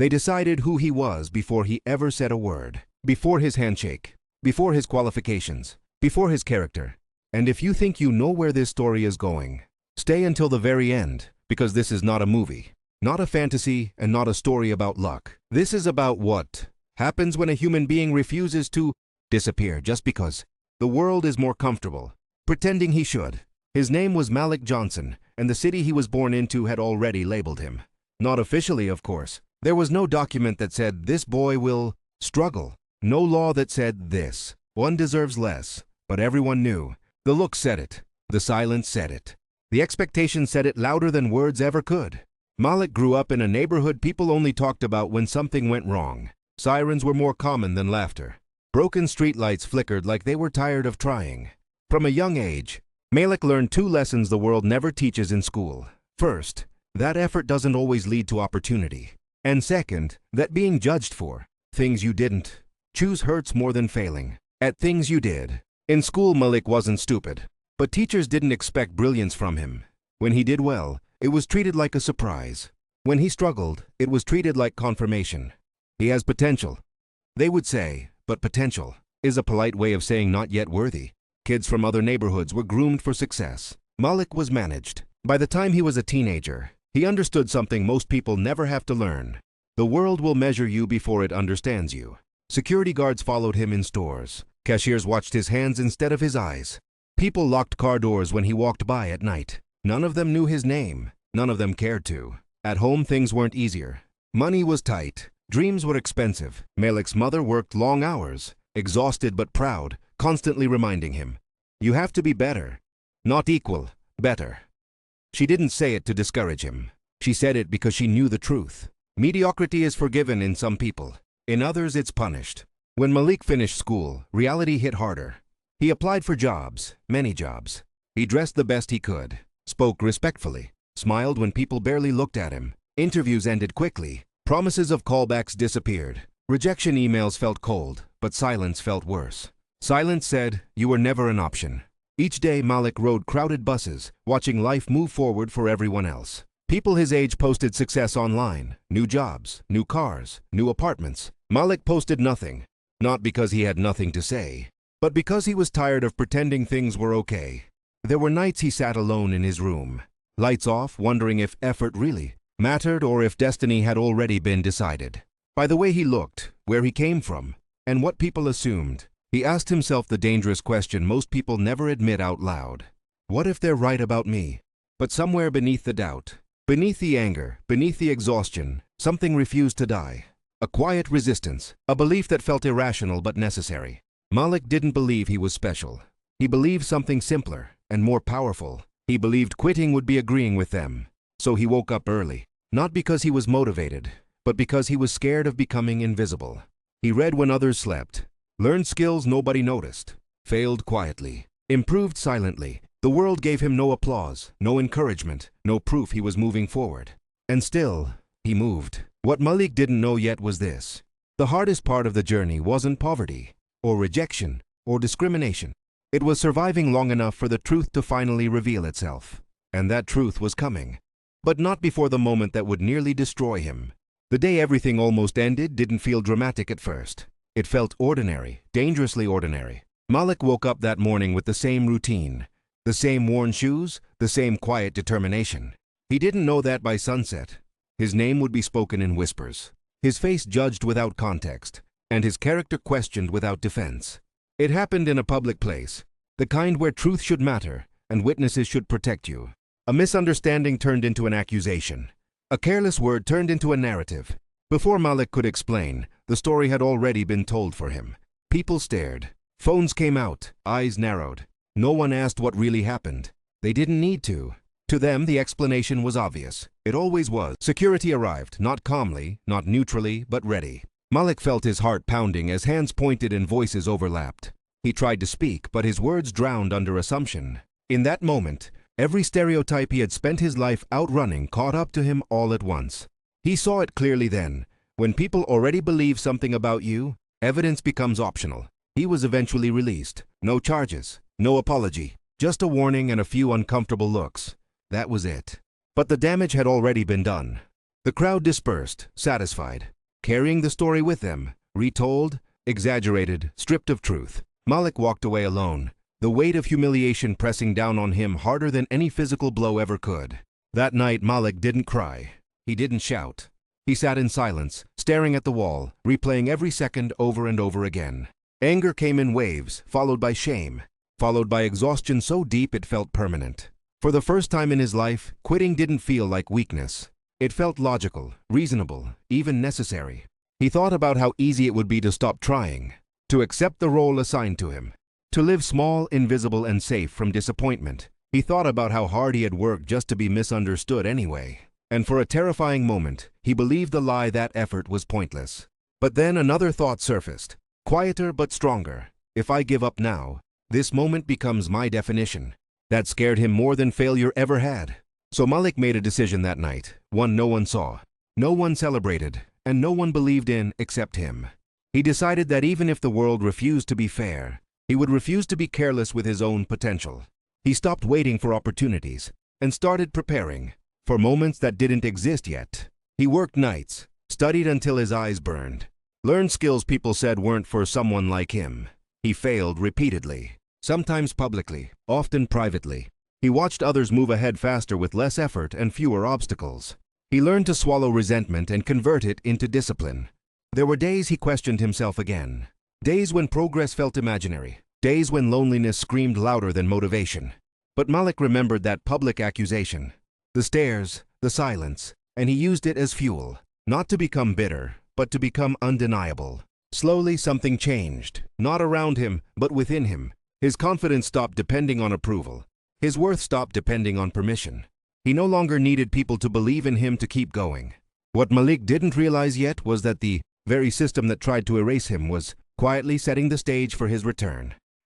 They decided who he was before he ever said a word, before his handshake, before his qualifications, before his character. And if you think you know where this story is going, stay until the very end, because this is not a movie, not a fantasy, and not a story about luck. This is about what happens when a human being refuses to disappear just because the world is more comfortable, pretending he should. His name was Malik Johnson, and the city he was born into had already labeled him. Not officially, of course. There was no document that said, "This boy will struggle." No law that said this. One deserves less. But everyone knew. The look said it. The silence said it. The expectation said it louder than words ever could. Malik grew up in a neighborhood people only talked about when something went wrong. Sirens were more common than laughter. Broken streetlights flickered like they were tired of trying. From a young age, Malik learned two lessons the world never teaches in school. First, that effort doesn't always lead to opportunity. And second, that being judged for things you didn't choose hurts more than failing at things you did. In school, Malik wasn't stupid, but teachers didn't expect brilliance from him. When he did well, it was treated like a surprise. When he struggled, it was treated like confirmation. He has potential, they would say, but potential is a polite way of saying not yet worthy. Kids from other neighborhoods were groomed for success. Malik was managed. By the time he was a teenager, he understood something most people never have to learn. The world will measure you before it understands you. Security guards followed him in stores. Cashiers watched his hands instead of his eyes. People locked car doors when he walked by at night. None of them knew his name. None of them cared to. At home, things weren't easier. Money was tight. Dreams were expensive. Malik's mother worked long hours, exhausted but proud, constantly reminding him, "You have to be better. Not equal, better." She didn't say it to discourage him. She said it because she knew the truth. Mediocrity is forgiven in some people. In others, it's punished. When Malik finished school, reality hit harder. He applied for jobs, many jobs. He dressed the best he could, spoke respectfully, smiled when people barely looked at him. Interviews ended quickly. Promises of callbacks disappeared. Rejection emails felt cold, but silence felt worse. Silence said, "You were never an option." Each day, Malik rode crowded buses, watching life move forward for everyone else. People his age posted success online, new jobs, new cars, new apartments. Malik posted nothing, not because he had nothing to say, but because he was tired of pretending things were okay. There were nights he sat alone in his room, lights off, wondering if effort really mattered or if destiny had already been decided. By the way he looked, where he came from, and what people assumed, he asked himself the dangerous question most people never admit out loud. What if they're right about me? But somewhere beneath the doubt, beneath the anger, beneath the exhaustion, something refused to die. A quiet resistance, a belief that felt irrational but necessary. Malik didn't believe he was special. He believed something simpler and more powerful. He believed quitting would be agreeing with them. So he woke up early, not because he was motivated, but because he was scared of becoming invisible. He read when others slept, learned skills nobody noticed, failed quietly, improved silently. The world gave him no applause, no encouragement, no proof he was moving forward. And still, he moved. What Malik didn't know yet was this. The hardest part of the journey wasn't poverty, or rejection, or discrimination. It was surviving long enough for the truth to finally reveal itself. And that truth was coming. But not before the moment that would nearly destroy him. The day everything almost ended didn't feel dramatic at first. It felt ordinary, dangerously ordinary. Malik woke up that morning with the same routine, the same worn shoes, the same quiet determination. He didn't know that by sunset, his name would be spoken in whispers, his face judged without context, and his character questioned without defense. It happened in a public place, the kind where truth should matter and witnesses should protect you. A misunderstanding turned into an accusation. A careless word turned into a narrative. Before Malik could explain, the story had already been told for him. People stared. Phones came out, eyes narrowed. No one asked what really happened. They didn't need to. To them, the explanation was obvious. It always was. Security arrived, not calmly, not neutrally, but ready. Malik felt his heart pounding as hands pointed and voices overlapped. He tried to speak, but his words drowned under assumption. In that moment, every stereotype he had spent his life outrunning caught up to him all at once. He saw it clearly then. When people already believe something about you, evidence becomes optional. He was eventually released. No charges, no apology, just a warning and a few uncomfortable looks. That was it. But the damage had already been done. The crowd dispersed, satisfied, carrying the story with them, retold, exaggerated, stripped of truth. Malik walked away alone, the weight of humiliation pressing down on him harder than any physical blow ever could. That night, Malik didn't cry. He didn't shout. He sat in silence, staring at the wall, replaying every second over and over again. Anger came in waves, followed by shame, followed by exhaustion so deep it felt permanent. For the first time in his life, quitting didn't feel like weakness. It felt logical, reasonable, even necessary. He thought about how easy it would be to stop trying, to accept the role assigned to him, to live small, invisible, and safe from disappointment. He thought about how hard he had worked just to be misunderstood anyway. And for a terrifying moment, he believed the lie that effort was pointless. But then another thought surfaced, quieter but stronger. If I give up now, this moment becomes my definition. That scared him more than failure ever had. So Malik made a decision that night, one no one saw, no one celebrated, and no one believed in except him. He decided that even if the world refused to be fair, he would refuse to be careless with his own potential. He stopped waiting for opportunities and started preparing for moments that didn't exist yet. He worked nights, studied until his eyes burned, learned skills people said weren't for someone like him. He failed repeatedly, sometimes publicly, often privately. He watched others move ahead faster with less effort and fewer obstacles. He learned to swallow resentment and convert it into discipline. There were days he questioned himself again. Days when progress felt imaginary. Days when loneliness screamed louder than motivation. But Malik remembered that public accusation, the stares, the silence, and he used it as fuel, not to become bitter, but to become undeniable. Slowly something changed, not around him, but within him. His confidence stopped depending on approval. His worth stopped depending on permission. He no longer needed people to believe in him to keep going. What Malik didn't realize yet was that the very system that tried to erase him was quietly setting the stage for his return.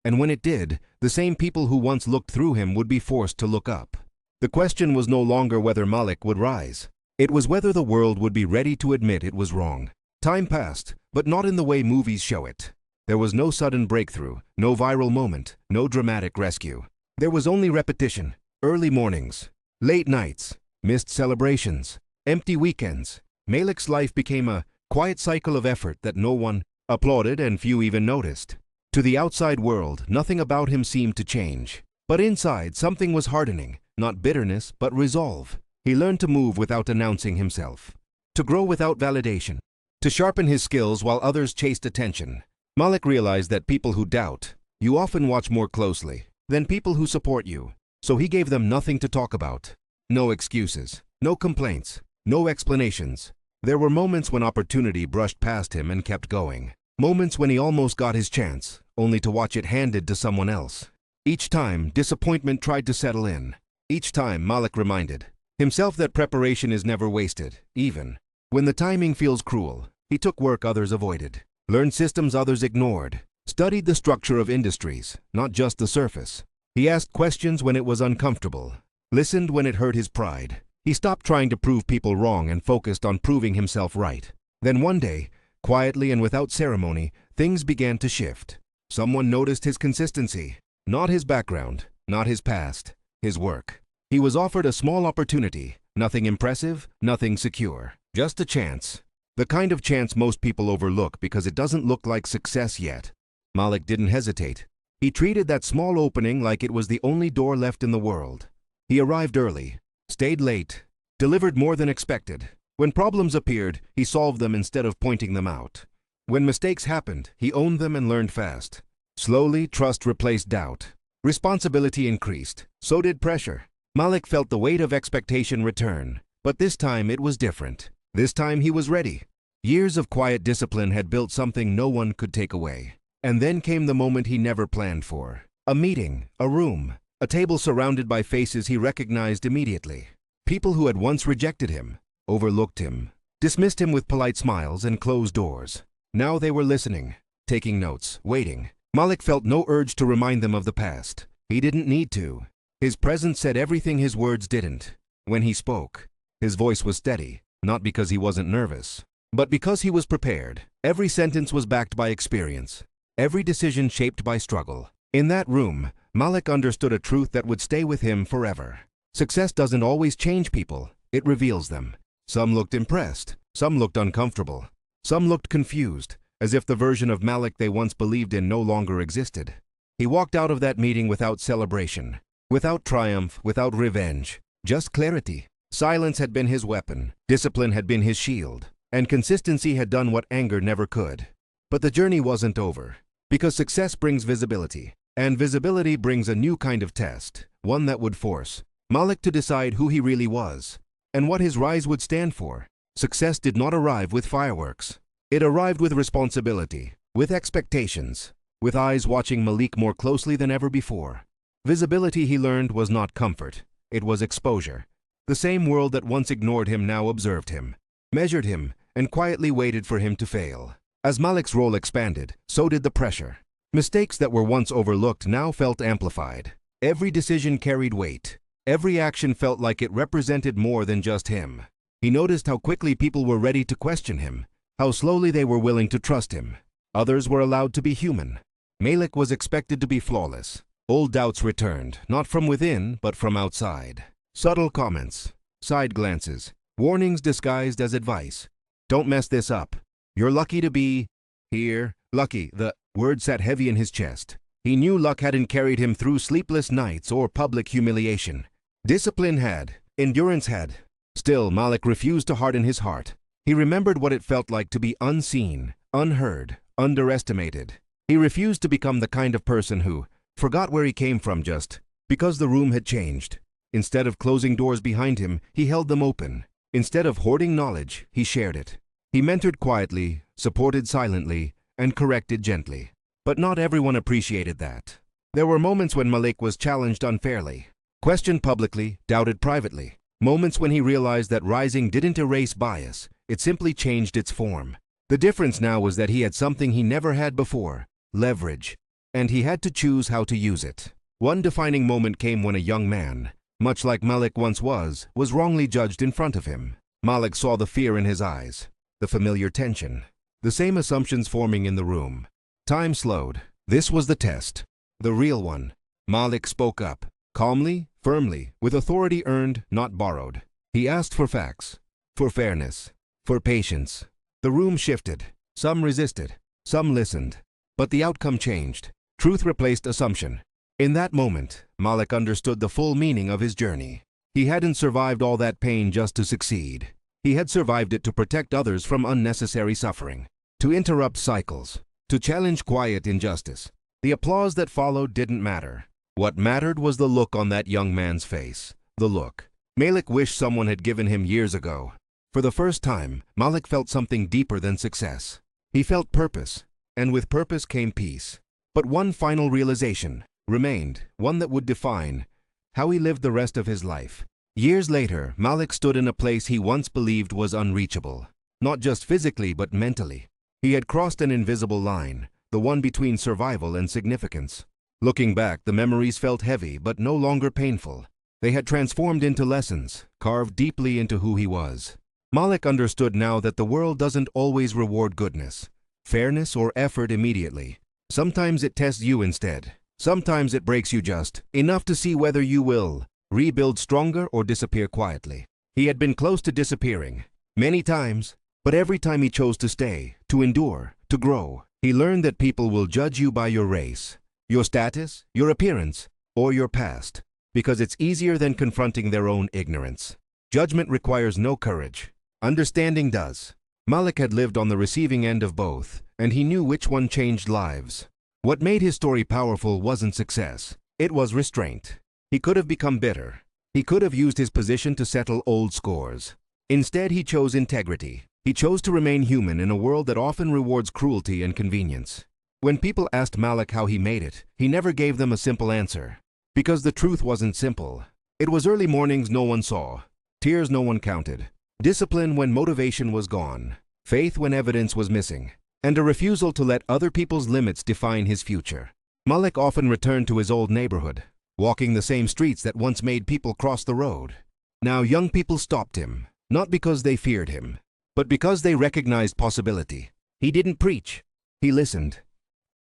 And when it did, the same people who once looked through him would be forced to look up. The question was no longer whether Malik would rise. It was whether the world would be ready to admit it was wrong. Time passed, but not in the way movies show it. There was no sudden breakthrough, no viral moment, no dramatic rescue. There was only repetition, early mornings, late nights, missed celebrations, empty weekends. Malik's life became a quiet cycle of effort that no one applauded and few even noticed. To the outside world, nothing about him seemed to change. But inside, something was hardening, not bitterness, but resolve. He learned to move without announcing himself, to grow without validation, to sharpen his skills while others chased attention. Malik realized that people who doubt you often watch more closely than people who support you. So he gave them nothing to talk about. No excuses, no complaints, no explanations. There were moments when opportunity brushed past him and kept going. Moments when he almost got his chance, only to watch it handed to someone else. Each time, disappointment tried to settle in. Each time, Malik reminded himself that preparation is never wasted, even when the timing feels cruel. He took work others avoided, learned systems others ignored, studied the structure of industries, not just the surface. He asked questions when it was uncomfortable, listened when it hurt his pride. He stopped trying to prove people wrong and focused on proving himself right. Then one day, quietly and without ceremony, things began to shift. Someone noticed his consistency, not his background, not his past, his work. He was offered a small opportunity, nothing impressive, nothing secure, just a chance. The kind of chance most people overlook because it doesn't look like success yet. Malik didn't hesitate. He treated that small opening like it was the only door left in the world. He arrived early, stayed late, delivered more than expected. When problems appeared, he solved them instead of pointing them out. When mistakes happened, he owned them and learned fast. Slowly, trust replaced doubt. Responsibility increased. So did pressure. Malik felt the weight of expectation return, but this time it was different. This time he was ready. Years of quiet discipline had built something no one could take away. And then came the moment he never planned for. A meeting, a room, a table surrounded by faces he recognized immediately. People who had once rejected him, overlooked him, dismissed him with polite smiles and closed doors. Now they were listening, taking notes, waiting. Malik felt no urge to remind them of the past. He didn't need to. His presence said everything his words didn't. When he spoke, his voice was steady, not because he wasn't nervous, but because he was prepared. Every sentence was backed by experience, every decision shaped by struggle. In that room, Malik understood a truth that would stay with him forever. Success doesn't always change people, it reveals them. Some looked impressed, some looked uncomfortable, some looked confused, as if the version of Malik they once believed in no longer existed. He walked out of that meeting without celebration, without triumph, without revenge, just clarity. Silence had been his weapon, discipline had been his shield, and consistency had done what anger never could. But the journey wasn't over, because success brings visibility, and visibility brings a new kind of test, one that would force Malik to decide who he really was, and what his rise would stand for. Success did not arrive with fireworks. It arrived with responsibility, with expectations, with eyes watching Malik more closely than ever before. Visibility, he learned, was not comfort. It was exposure. The same world that once ignored him now observed him, measured him, and quietly waited for him to fail. As Malik's role expanded, so did the pressure. Mistakes that were once overlooked now felt amplified. Every decision carried weight. Every action felt like it represented more than just him. He noticed how quickly people were ready to question him, how slowly they were willing to trust him. Others were allowed to be human. Malik was expected to be flawless. Old doubts returned, not from within, but from outside. Subtle comments, side glances, warnings disguised as advice. Don't mess this up. You're lucky to be here. Lucky, the word sat heavy in his chest. He knew luck hadn't carried him through sleepless nights or public humiliation. Discipline had, endurance had. Still, Malik refused to harden his heart. He remembered what it felt like to be unseen, unheard, underestimated. He refused to become the kind of person who forgot where he came from just because the room had changed. Instead of closing doors behind him, he held them open. Instead of hoarding knowledge, he shared it. He mentored quietly, supported silently, and corrected gently. But not everyone appreciated that. There were moments when Malik was challenged unfairly, questioned publicly, doubted privately. Moments when he realized that rising didn't erase bias, it simply changed its form. The difference now was that he had something he never had before, leverage, and he had to choose how to use it. One defining moment came when a young man, much like Malik once was wrongly judged in front of him. Malik saw the fear in his eyes, the familiar tension, the same assumptions forming in the room. Time slowed. This was the test, the real one. Malik spoke up, calmly, firmly, with authority earned, not borrowed. He asked for facts, for fairness, for patience. The room shifted. Some resisted, some listened. But the outcome changed. Truth replaced assumption. In that moment, Malik understood the full meaning of his journey. He hadn't survived all that pain just to succeed. He had survived it to protect others from unnecessary suffering, to interrupt cycles, to challenge quiet injustice. The applause that followed didn't matter. What mattered was the look on that young man's face. The look Malik wished someone had given him years ago. For the first time, Malik felt something deeper than success. He felt purpose, and with purpose came peace. But one final realization remained, one that would define how he lived the rest of his life. Years later, Malik stood in a place he once believed was unreachable, not just physically but mentally. He had crossed an invisible line, the one between survival and significance. Looking back, the memories felt heavy but no longer painful. They had transformed into lessons, carved deeply into who he was. Malik understood now that the world doesn't always reward goodness, fairness, or effort immediately. Sometimes it tests you instead. Sometimes it breaks you just enough to see whether you will rebuild stronger or disappear quietly. He had been close to disappearing many times, but every time he chose to stay, to endure, to grow. He learned that people will judge you by your race, your status, your appearance, or your past, because it's easier than confronting their own ignorance. Judgment requires no courage. Understanding does. Malik had lived on the receiving end of both, and he knew which one changed lives. What made his story powerful wasn't success. It was restraint. He could have become bitter. He could have used his position to settle old scores. Instead, he chose integrity. He chose to remain human in a world that often rewards cruelty and convenience. When people asked Malik how he made it, he never gave them a simple answer. Because the truth wasn't simple. It was early mornings no one saw, tears no one counted, discipline when motivation was gone, faith when evidence was missing, and a refusal to let other people's limits define his future. Malik often returned to his old neighborhood, walking the same streets that once made people cross the road. Now young people stopped him, not because they feared him, but because they recognized possibility. He didn't preach. He listened.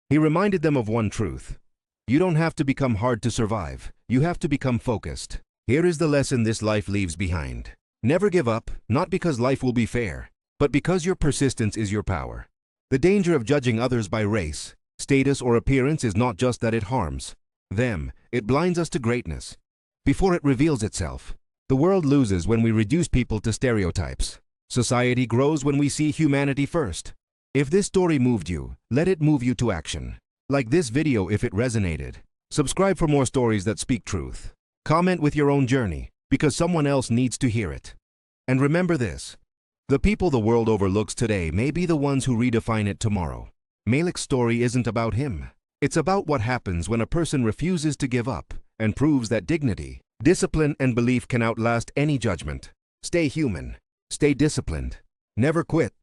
He reminded them of one truth. You don't have to become hard to survive. You have to become focused. Here is the lesson this life leaves behind. Never give up, not because life will be fair, but because your persistence is your power. The danger of judging others by race, status, or appearance is not just that it harms them, it blinds us to greatness before it reveals itself. The world loses when we reduce people to stereotypes. Society grows when we see humanity first. If this story moved you, let it move you to action. Like this video if it resonated. Subscribe for more stories that speak truth. Comment with your own journey, because someone else needs to hear it. And remember this: the people the world overlooks today may be the ones who redefine it tomorrow. Malik's story isn't about him. It's about what happens when a person refuses to give up and proves that dignity, discipline, and belief can outlast any judgment. Stay human. Stay disciplined. Never quit.